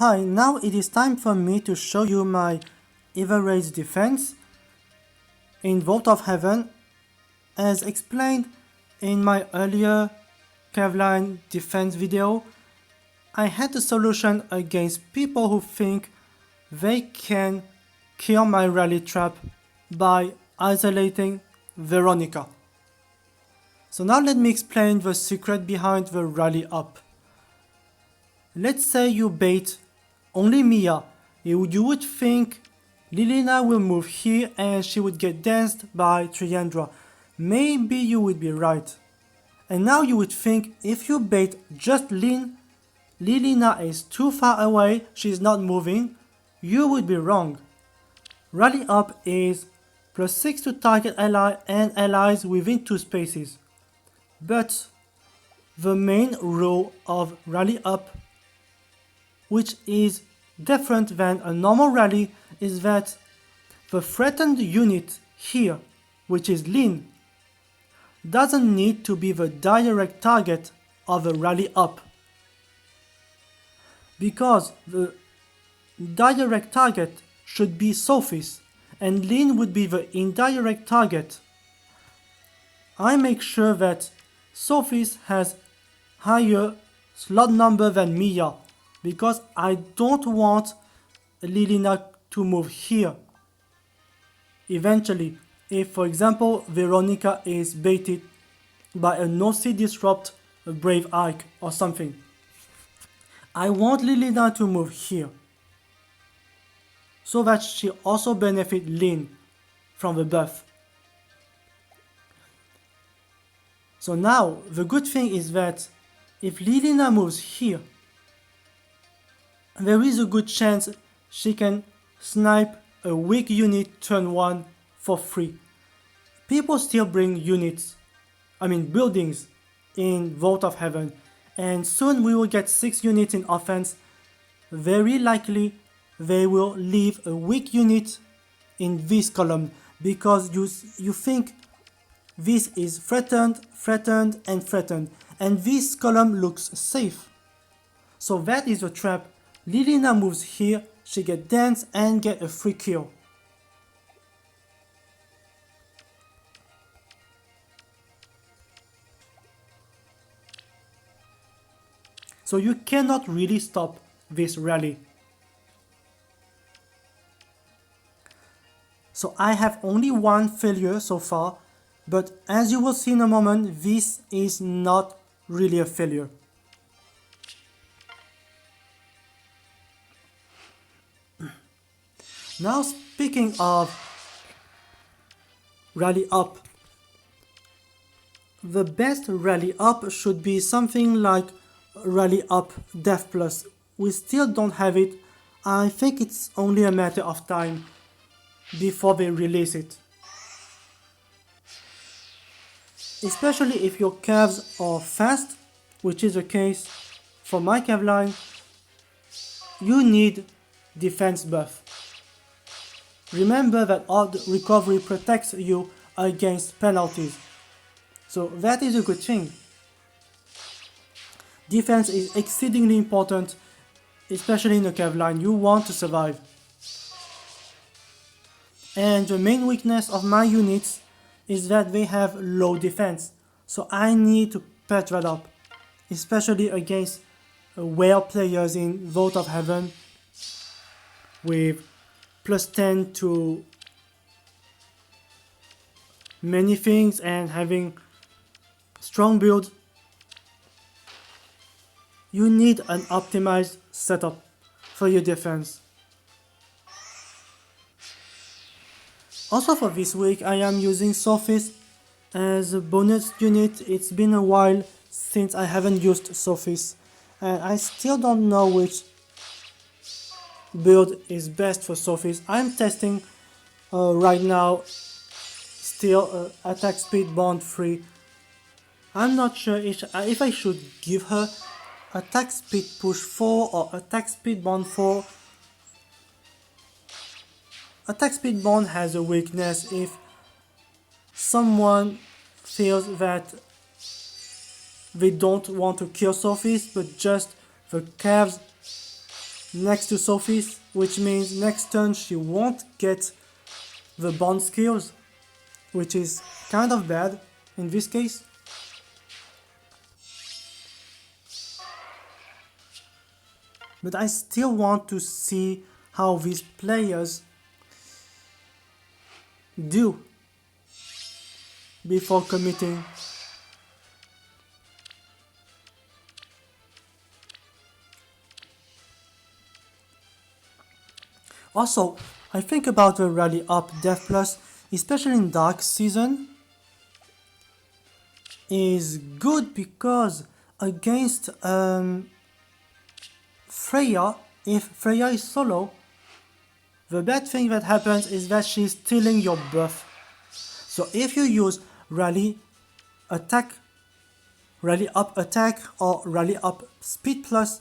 Hi, now it is time for me to show you my average defense in Vault of Heaven. As explained in my earlier Kevline defense video, I had a solution against people who think they can kill my rally trap by isolating Veronica. So now let me explain the secret behind the rally up. Let's say you bait only Mia. You would think Lilina will move here and she would get danced by Triandra. Maybe you would be right. And now you would think if you bait just Lilina is too far away, she's not moving. You would be wrong. Rally up is +6 to target ally and allies within 2 spaces. But the main rule of rally up, which is different than a normal rally, is that the threatened unit here, which is Lin, doesn't need to be the direct target of a rally up, because the direct target should be Sophis and Lin would be the indirect target. I make sure that Sophis has higher slot number than Mia, because I don't want Lilina to move here. Eventually, if for example Veronica is baited by a no-see disrupt, a Brave Ike or something, I want Lilina to move here, so that she also benefit Lin from the buff. So now, the good thing is that if Lilina moves here, there is a good chance she can snipe a weak unit turn 1 for free. People still bring buildings in Vault of Heaven, and soon we will get 6 units in offense. Very likely they will leave a weak unit in this column, because you think this is threatened, and this column looks safe. So that is a trap. Lilina moves here, she get dance and get a free kill. So you cannot really stop this rally. So I have only one failure so far, but as you will see in a moment, this is not really a failure. Now speaking of rally up, the best rally up should be something like rally up Death Plus. We still don't have it. I think it's only a matter of time before they release it. Especially if your calves are fast, which is the case for my cav line, you need defense buff. Remember that odd recovery protects you against penalties, so that is a good thing. Defense is exceedingly important, especially in a cav line. You want to survive. And the main weakness of my units is that they have low defense, so I need to patch that up, especially against whale players in Vault of Heaven with +10 to many things and having strong builds. You need an optimized setup for your defense. Also for this week I am using Sophis as a bonus unit. It's been a while since I haven't used Sophis, and I still don't know which build is best for Sophis. I'm testing right now still attack speed bond 3. I'm not sure if I should give her attack speed push 4 or attack speed bond 4. Attack speed bond has a weakness if someone feels that they don't want to kill Sophis, but just the calves next to Sophie's, which means next turn she won't get the bond skills, which is kind of bad in this case. But I still want to see how these players do before committing. Also, I think about the rally up Death Plus, especially in Dark Season, is good because against Freya, if Freya is solo, the bad thing that happens is that she's stealing your buff. So if you use rally up attack or rally up speed plus,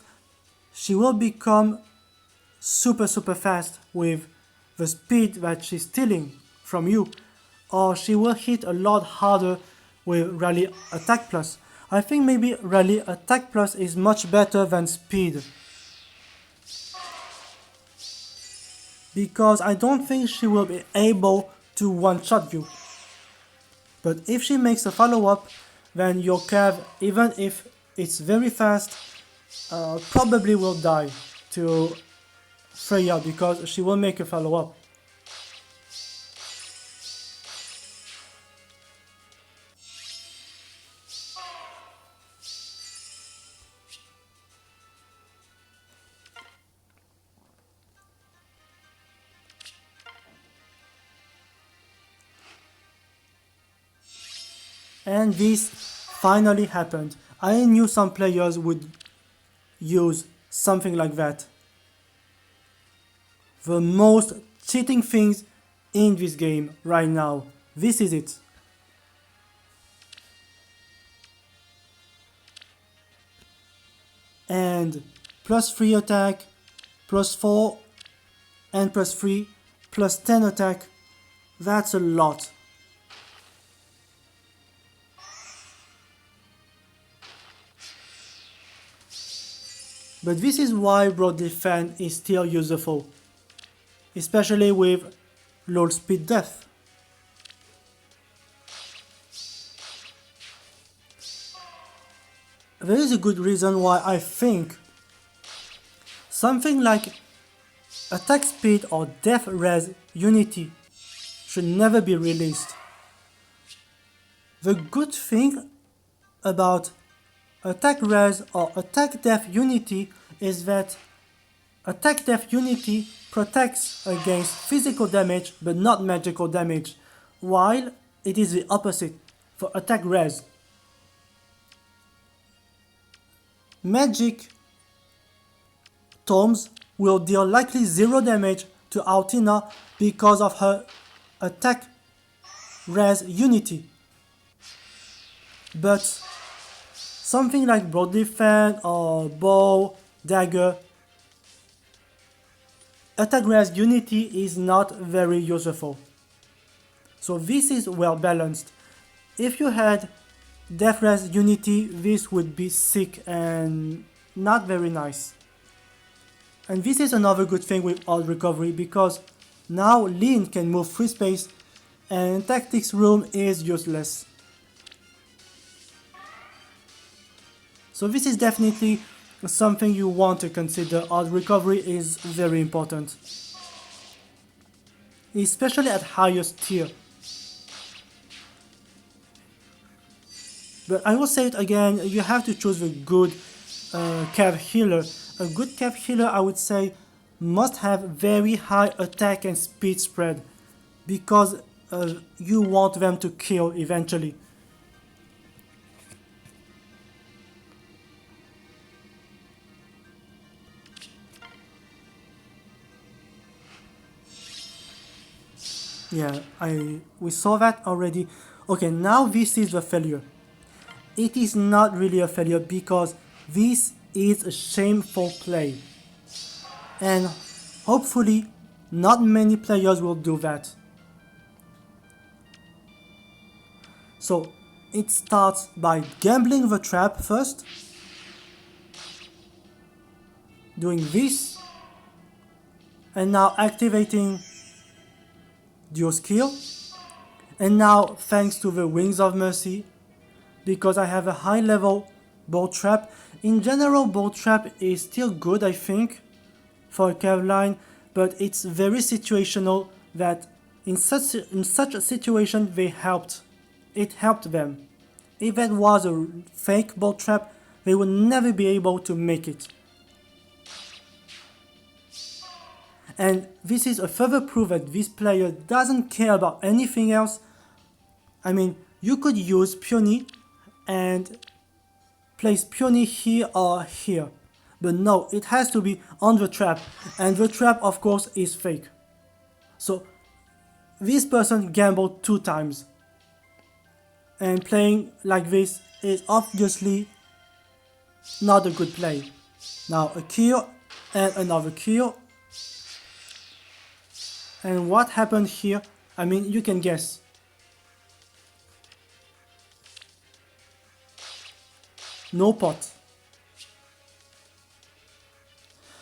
she will become super fast with the speed that she's stealing from you, or she will hit a lot harder with rally attack plus. I think maybe rally attack plus is much better than speed, because I don't think she will be able to one-shot you. But if she makes a follow-up, then your cav, even if it's very fast, probably will die to Freya because she will make a follow-up. And this finally happened. I knew some players would use something like that. The most cheating things in this game right now. This is it. And +3 attack, +4 and +3, +10 attack. That's a lot. But this is why Broadly Fan is still useful, especially with low speed death. There is a good reason why I think something like attack speed or death res unity should never be released. The good thing about attack res or attack def unity is that attack def unity protects against physical damage but not magical damage, while it is the opposite for attack res. Magic tomes will deal likely 0 damage to Altina because of her attack res unity. But something like Broadly Fan or Bow, Dagger, attack res unity is not very useful. So this is well balanced. If you had death res unity, this would be sick and not very nice. And this is another good thing with Odd Recovery, because now Lyn can move free space and Tactics Room is useless. So this is definitely something you want to consider. Odd Recovery is very important, especially at highest tier. But I will say it again, you have to choose a good cav healer. A good cav healer, I would say, must have very high attack and speed spread, because you want them to kill eventually. Yeah, we saw that already. Okay, now this is the failure. It is not really a failure because this is a shameful play. And hopefully not many players will do that. So it starts by gambling the trap first, doing this, and now activating dual skill, and now thanks to the Wings of Mercy, because I have a high level bolt trap. In general, bolt trap is still good, I think, for a Cav line, but it's very situational that in such a situation it helped them. If that was a fake bolt trap, they would never be able to make it. And this is a further proof that this player doesn't care about anything else. I mean, you could use Peony and place Peony here or here. But no, it has to be on the trap. And the trap, of course, is fake. So, this person gambled 2 times. And playing like this is obviously not a good play. Now, a kill and another kill. And what happened here? I mean, you can guess. No pot.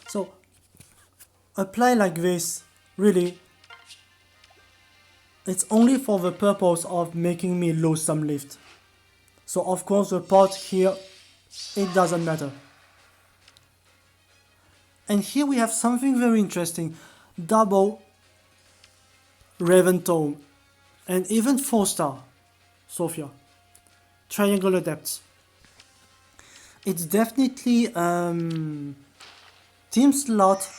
So, a play like this, really, it's only for the purpose of making me lose some lift. So of course the pot here, it doesn't matter. And here we have something very interesting. Double Raven Tome and even 4-star Sophia. Triangular Depths. It's definitely team slot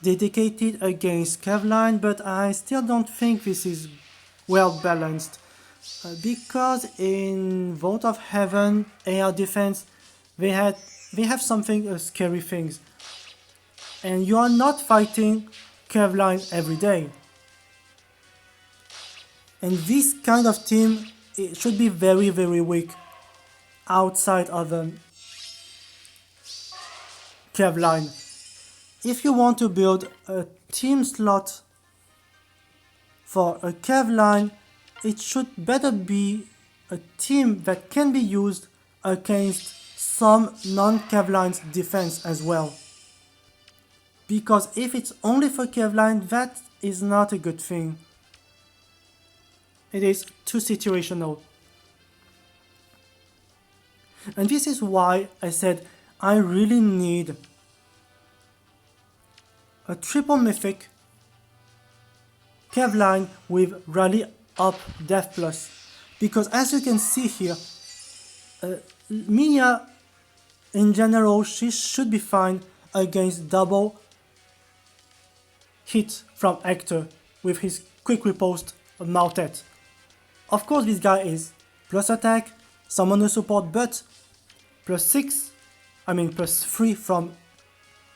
dedicated against Kevline, but I still don't think this is well balanced. Because in Vault of Heaven, AR Defense, they have something scary things. And you are not fighting Kevline every day. And this kind of team, it should be very, very weak outside of Kevline. If you want to build a team slot for a Kevline, it should better be a team that can be used against some non-Kevline's defense as well. Because if it's only for Kevline, that is not a good thing. It is too situational. And this is why I said I really need a triple mythic Kevline with Rally Up Death Plus. Because as you can see here, Mia in general, she should be fine against double hit from Hector with his quick riposte Moutet. Of course this guy is plus attack, summoner support, but plus 3 from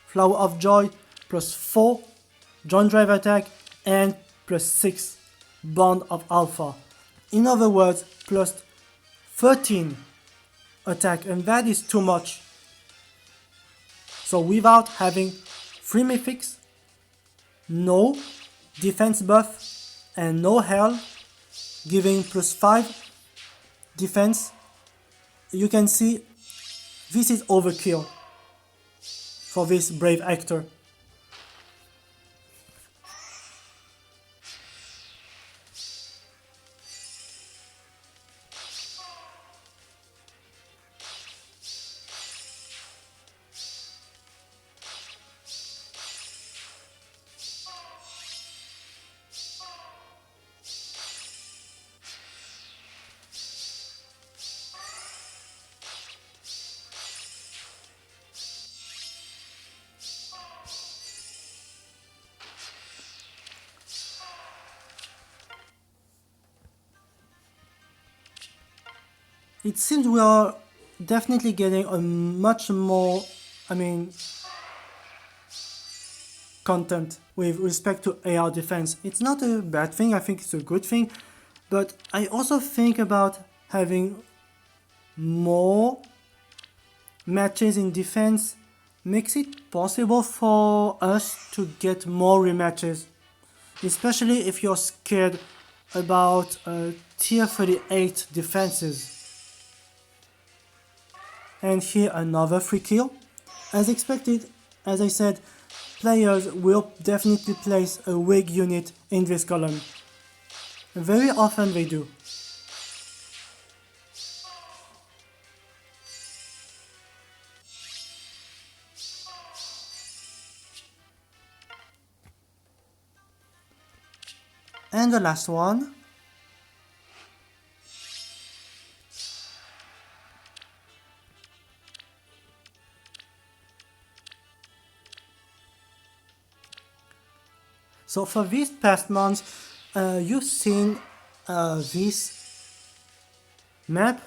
Flower of Joy, plus 4 Joint Drive attack, and plus 6 Bond of Alpha. In other words, plus 13 attack, and that is too much. So without having 3 mythics, no defense buff, and no hell, giving plus 5 defense, you can see this is overkill for this brave actor. It seems we are definitely getting a much more, content with respect to AR defense. It's not a bad thing, I think it's a good thing, but I also think about having more matches in defense makes it possible for us to get more rematches, especially if you're scared about tier 38 defenses. And here another free kill. As expected, as I said, players will definitely place a weak unit in this column. Very often they do. And the last one. So for these past months, you've seen this map.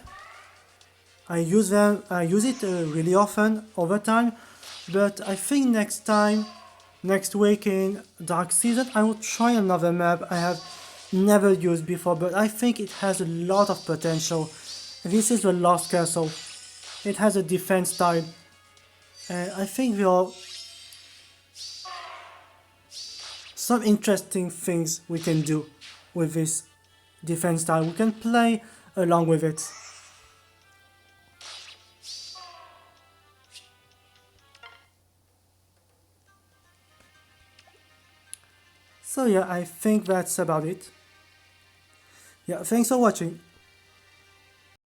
I use it really often over time, but I think next week in Dark Season, I will try another map I have never used before, but I think it has a lot of potential. This is the Lost Castle. It has a defense style, and I think there are some interesting things we can do with this defense style. We can play along with it. So yeah, I think that's about it. Yeah, thanks for watching.